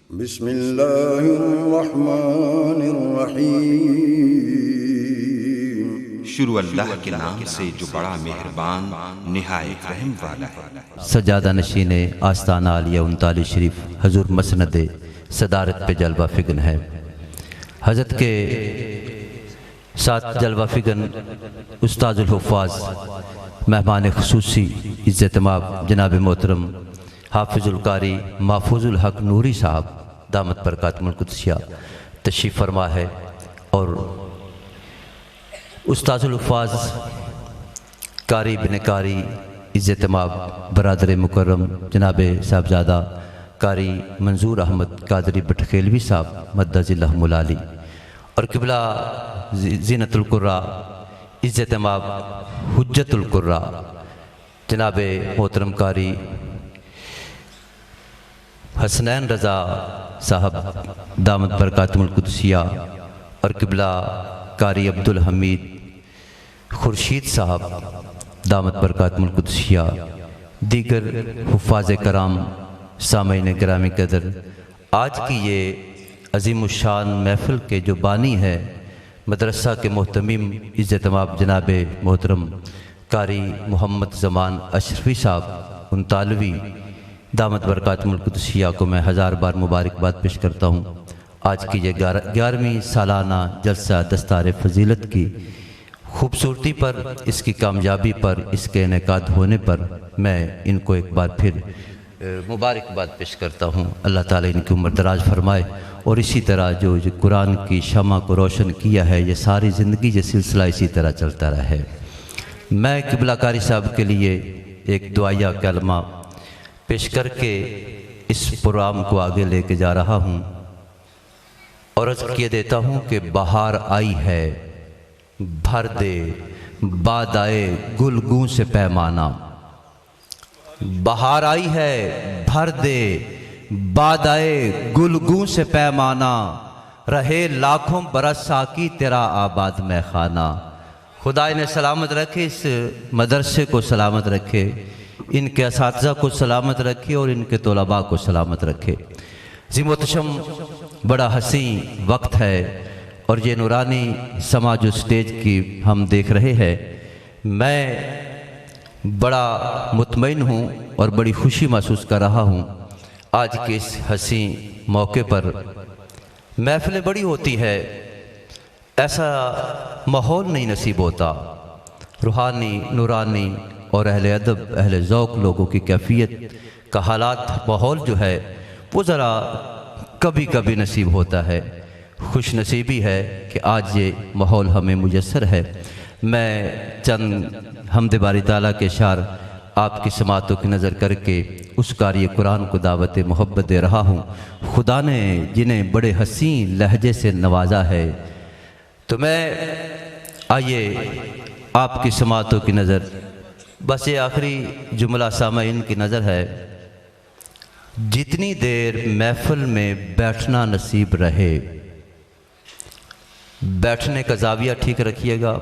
بسم اللہ الرحمن الرحیم۔ شروع اللہ کے نام سے جو بڑا مہربان نہایت رحم والا ہے۔ سجادہ نشین آستانہ عالیہ 39 شریف حضور مسند صدارت پہ جلوہ فگن ہے۔ حضرت کے ساتھ جلوہ فگن استاذ الحفاظ مہمان خصوصی عزت مآب جناب محترم حافظ القاری محفوظ الحق نوری صاحب دامت برکاتہم القدسیہ تشریف فرما ہے، اور استاذ الحفاظ قاری بن قاری عزت مآب برادر مکرم جناب صاحبزادہ قاری منظور احمد قادری بٹخیلوی صاحب مدد اللہم العالی، اور قبلہ زینت القراء عزت مآب حجت القراء جناب محترم قاری حسنین رضا صاحب دامت برکاتہم القدسیہ، اور قبلہ قاری عبدالحمید خورشید صاحب دامت برکاتہم القدسیہ، دیگر حفاظ کرام، سامعین گرامی قدر، آج کی یہ عظیم الشان محفل کے جو بانی ہے مدرسہ کے محتمم عزت مآب جناب محترم قاری محمد زمان اشرفی صاحب 39 دامت برکاتہم القدسیہ کو میں ہزار بار مبارکباد پیش کرتا ہوں۔ آج کی یہ 11ویں سالانہ جلسہ دستار فضیلت کی خوبصورتی پر، اس کی کامیابی پر، اس کے انعقاد ہونے پر میں ان کو ایک بار پھر مبارکباد پیش کرتا ہوں۔ اللہ تعالیٰ ان کی عمر دراز فرمائے، اور اسی طرح جو قرآن کی شمع کو روشن کیا ہے یہ ساری زندگی یہ سلسلہ اسی طرح چلتا رہے۔ میں قبلہ قاری صاحب کے لیے ایک دعائیہ کلمہ پیش کر کے اس پروگرام کو آگے لے کے جا رہا ہوں، اور عرض کیے دیتا ہوں کہ بہار آئی ہے بھر دے باد آئے گلگوں سے پیمانہ، بہار آئی ہے بھر دے باد آئے گلگوں سے پیمانہ، رہے لاکھوں برس ساقی تیرا آباد میں خانہ۔ خدا انہیں سلامت رکھے، اس مدرسے کو سلامت رکھے، ان کے اساتذہ کو سلامت رکھے، اور ان کے طلباء کو سلامت رکھے۔ محتشم بڑا حسین وقت ہے، اور یہ نورانی سما جو سٹیج کی ہم دیکھ رہے ہیں، میں بڑا مطمئن ہوں اور بڑی خوشی محسوس کر رہا ہوں آج کے اس حسین موقع پر۔ محفلیں بڑی ہوتی ہے، ایسا ماحول نہیں نصیب ہوتا، روحانی نورانی اور اہل ادب اہل ذوق لوگوں کی کیفیت کا حالات ماحول جو ہے وہ ذرا کبھی کبھی نصیب ہوتا ہے۔ خوش نصیبی ہے کہ آج یہ ماحول ہمیں میسر ہے۔ میں چند حمد باری تعالیٰ کے اشعار آپ کی سماعتوں کی نظر کر کے اس قاری قرآن کو دعوت محبت دے رہا ہوں۔ خدا نے جنہیں بڑے حسین لہجے سے نوازا ہے، تو میں آئیے آپ کی سماعتوں کی نظر، بس یہ آخری جملہ سامعین کی نظر ہے، جتنی دیر محفل میں بیٹھنا نصیب رہے، بیٹھنے کا زاویہ ٹھیک رکھیے گا،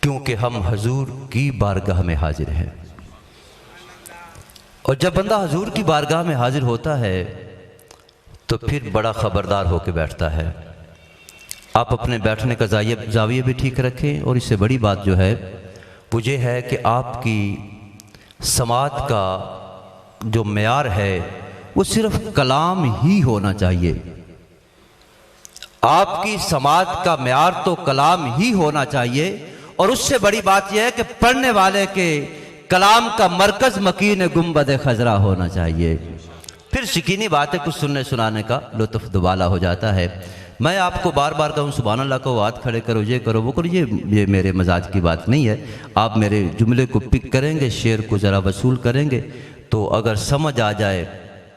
کیونکہ ہم حضور کی بارگاہ میں حاضر ہیں، اور جب بندہ حضور کی بارگاہ میں حاضر ہوتا ہے تو پھر بڑا خبردار ہو کے بیٹھتا ہے۔ آپ اپنے بیٹھنے کا زاویہ بھی ٹھیک رکھیں، اور اس سے بڑی بات جو ہے وہ یہ ہے کہ آپ کی سماعت کا جو معیار ہے وہ صرف کلام ہی ہونا چاہیے۔ آپ کی سماعت کا معیار تو کلام ہی ہونا چاہیے، اور اس سے بڑی بات یہ ہے کہ پڑھنے والے کے کلام کا مرکز مکین گنبد خضرا ہونا چاہیے۔ پھر یقینی بات ہے کچھ سننے سنانے کا لطف دوبالا ہو جاتا ہے۔ میں آپ کو بار بار کہوں سبحان اللہ کو، ہاتھ کھڑے کرو، یہ کرو وہ کرو، یہ میرے مزاج کی بات نہیں ہے۔ آپ میرے جملے کو پک کریں گے، شعر کو ذرا وصول کریں گے، تو اگر سمجھ آ جائے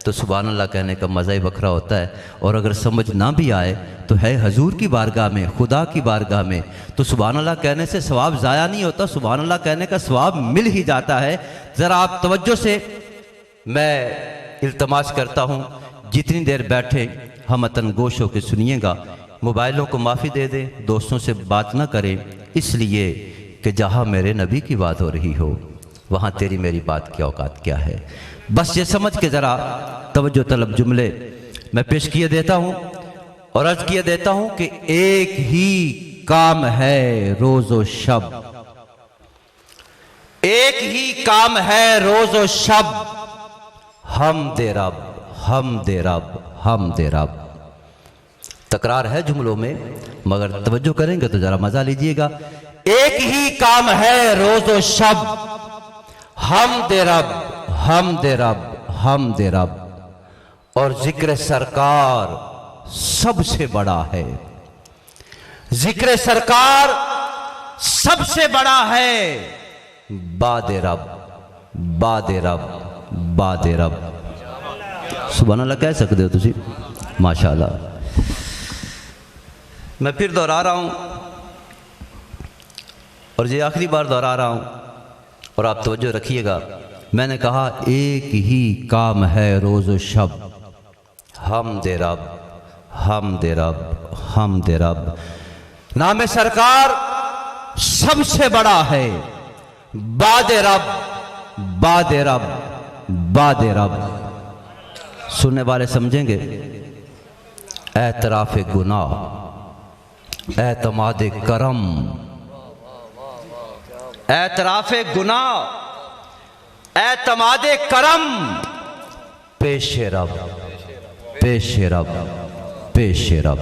تو سبحان اللہ کہنے کا مزہ ہی وکھرا ہوتا ہے، اور اگر سمجھ نہ بھی آئے تو ہے حضور کی بارگاہ میں، خدا کی بارگاہ میں، تو سبحان اللہ کہنے سے ثواب ضائع نہیں ہوتا، سبحان اللہ کہنے کا ثواب مل ہی جاتا ہے۔ ذرا آپ توجہ سے میں التماس کرتا ہوں، جتنی دیر بیٹھے ہم وطن گوش ہو کے سنیے گا، موبائلوں کو معافی دے دیں، دوستوں سے بات نہ کریں، اس لیے کہ جہاں میرے نبی کی بات ہو رہی ہو وہاں تیری میری بات کی اوقات کیا ہے۔ بس یہ سمجھ کے ذرا توجہ طلب جملے میں پیش کیے دیتا ہوں اور عرض کیے دیتا ہوں کہ ایک ہی کام ہے روز و شب، ایک ہی کام ہے روز و شب، حمد رب حمد رب حمد رب۔ تکرار ہے جملوں میں مگر توجہ کریں گے تو ذرا مزہ لیجئے گا۔ ایک ہی کام ہے روز و شب، حمد رب حمد رب حمد رب، اور ذکر سرکار سب سے بڑا ہے، ذکر سرکار سب سے بڑا ہے، باد رب باد رب باد رب۔ سبحان اللہ کہہ سکتے ہو تسی؟ ماشاءاللہ۔ میں پھر دہرا رہا ہوں اور یہ آخری بار دہرا رہا ہوں اور آپ توجہ رکھیے گا۔ میں نے کہا ایک ہی کام ہے روز و شب، حمد رب حمد رب حمد رب۔ نام سرکار سب سے بڑا ہے، باد رب باد رب باد رب۔ سننے والے سمجھیں گے اعتراف گناہ، اعتماد کرم، اعتراف گناہ، اعتماد کرم، پیش رب پیش رب پیش رب۔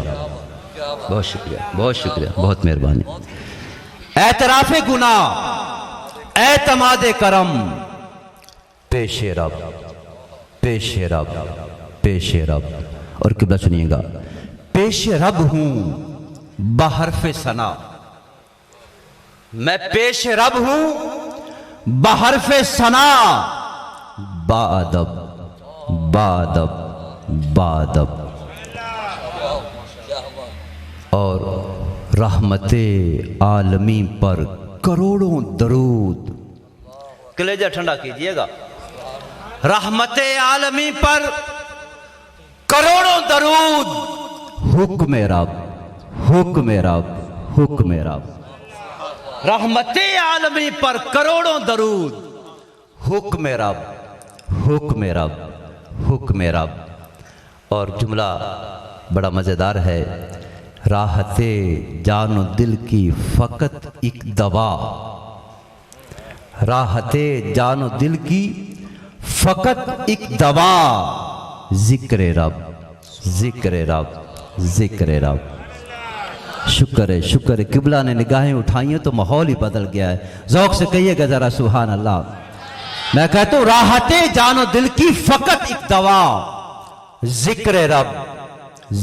بہت شکریہ بہت شکریہ بہت مہربانی۔ اعتراف گناہ، اعتماد کرم، پیش رب پیش رب پیش رب۔ اور قبلہ سنیے گا، پیش رب ہوں بحرف ثنا، میں پیش رب ہوں بحرف ثنا، بادب بادب بادب۔ اور رحمت عالمی پر کروڑوں درود، کلیجہ ٹھنڈا کیجئے گا، رحمت عالمی پر کروڑوں درود، حکم رب حکم رب حکم رب۔ رحمت عالمی پر کروڑوں درود، حکم رب حکم رب حکم رب۔ اور جملہ بڑا مزیدار ہے، راحت جان و دل کی فقط ایک دوا، راحت جان و دل کی فقط ایک دوا، ذکر رب ذکر رب ذکر رب۔ شکر ہے شکر ہے، قبلہ نے نگاہیں اٹھائی ہیں تو ماحول ہی بدل گیا ہے۔ ذوق سے کہیے گا ذرا سبحان اللہ۔ میں کہتا ہوں راحت جان و دل کی فقط ایک دوا، ذکر رب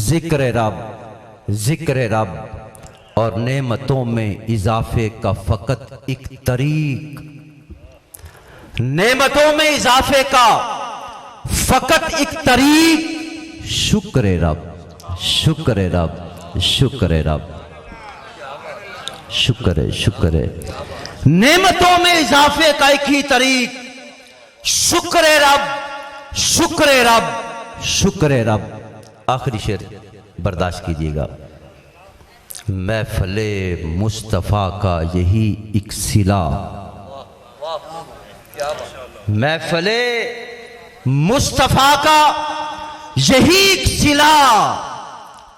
ذکر رب ذکر رب، اور نعمتوں میں اضافے کا فقط ایک طریق، نعمتوں میں اضافے کا فقط ایک طریق، شکر رب شکر رب شکر رب۔ شکر ہے شکر ہے، نعمتوں میں اضافے کا ایک ہی طریق، شکر رب شکر رب شکر رب۔ آخری شعر برداشت کیجیے گا، محفل مصطفیٰ کا یہی ایک صلہ، محفل مصطفیٰ کا یہی ایک صلہ،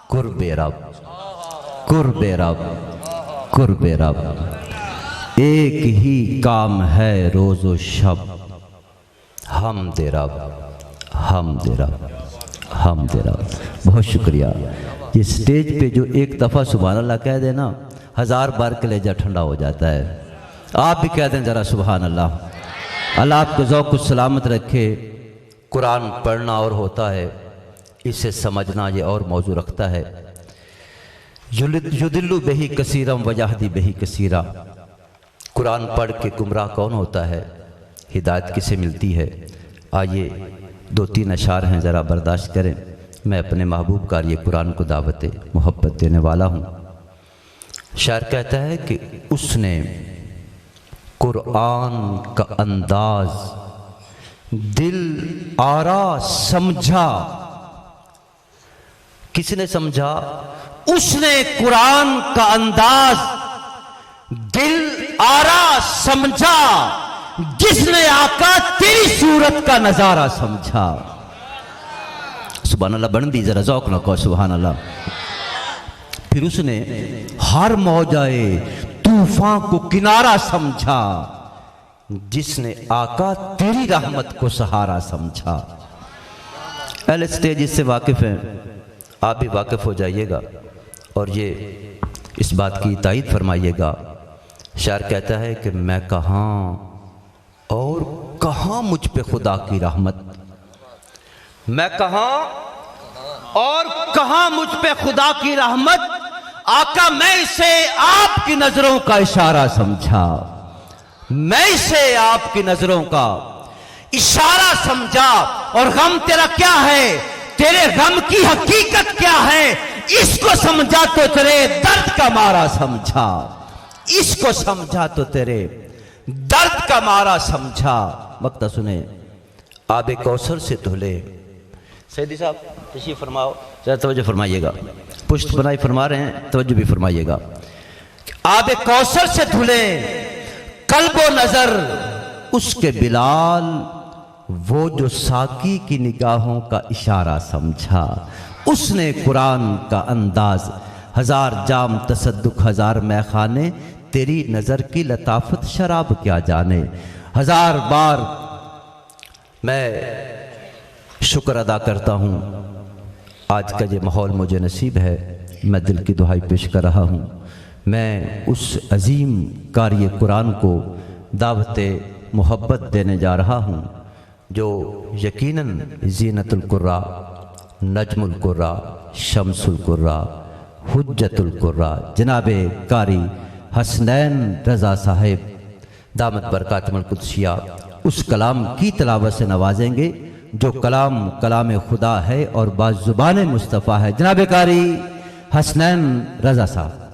قرب رب قرب رب قرب رب۔ ایک ہی کام ہے روز و شب، حمد رب حمد رب حمد رب۔ بہت شکریہ۔ یہ سٹیج پہ جو ایک دفعہ سبحان اللہ کہہ دینا 1000 بار کلیجہ ٹھنڈا ہو جاتا ہے۔ آپ بھی کہہ دیں ذرا سبحان اللہ۔ اللہ آپ کو ذوق و سلامت رکھے۔ قرآن پڑھنا اور ہوتا ہے، اسے سمجھنا یہ اور موضوع رکھتا ہے۔ یدل بہی کثیرم ویہدی بہی کثیرا۔ قرآن پڑھ کے گمراہ کون ہوتا ہے، ہدایت کسے ملتی ہے؟ آئیے 2-3 اشعار ہیں، ذرا برداشت کریں۔ میں اپنے محبوب کا یہ قرآن کو دعوت محبت دینے والا ہوں۔ شاعر کہتا ہے کہ اس نے قرآن کا انداز دل آرا سمجھا۔ کس نے سمجھا؟ اس نے قرآن کا انداز دل آرا سمجھا، جس نے آقا تیری صورت کا نظارہ سمجھا۔ سبحان اللہ بن دی ذرا ذوق نہ کہو سبحان اللہ. پھر اس نے ہر موجائے طوفان کو کنارہ سمجھا جس نے آقا تیری رحمت کو سہارا سمجھا. اہل اسٹیج اس سے واقف ہیں، آپ بھی واقف ہو جائیے گا اور یہ اس بات کی تائید فرمائیے گا. شاعر کہتا ہے کہ میں کہاں اور کہاں مجھ پہ خدا کی رحمت، میں کہاں اور کہاں مجھ پہ خدا کی رحمت، آقا میں اسے آپ کی نظروں کا اشارہ سمجھا، میں اسے آپ کی نظروں کا اشارہ سمجھا. اور غم تیرا کیا ہے، تیرے غم کی حقیقت کیا ہے، اس کو سمجھا تو تیرے درد کا مارا سمجھا، اس کو سمجھا تو تیرے درد کا مارا سمجھا. وقت سنیں آب کوثر سے دھلے. سیدی صاحب تشریف فرماؤ، ذرا توجہ فرمائیے گا، پشت بنائی فرما رہے ہیں، توجہ بھی فرمائیے گا. آب کوثر سے دھلے قلب و نظر اس کے بلال، وہ جو ساقی کی نگاہوں کا اشارہ سمجھا. اس نے قرآن کا انداز، ہزار جام تصدق ہزار میخانے، تیری نظر کی لطافت شراب کیا جانے. ہزار بار میں شکر ادا کرتا ہوں آج کا یہ ماحول مجھے نصیب ہے، میں دل کی دعائی پیش کر رہا ہوں. میں اس عظیم قاری قرآن کو دعوت محبت دینے جا رہا ہوں جو یقیناً زینت القراء، نجم القراء، شمس القراء، حجت القراء جناب قاری حسنین رضا صاحب دامت برکاتہم القدسیہ اس کلام کی تلاوت سے نوازیں گے جو کلام کلام خدا ہے اور باز زبان مصطفیٰ ہے. جناب قاری حسنین رضا صاحب.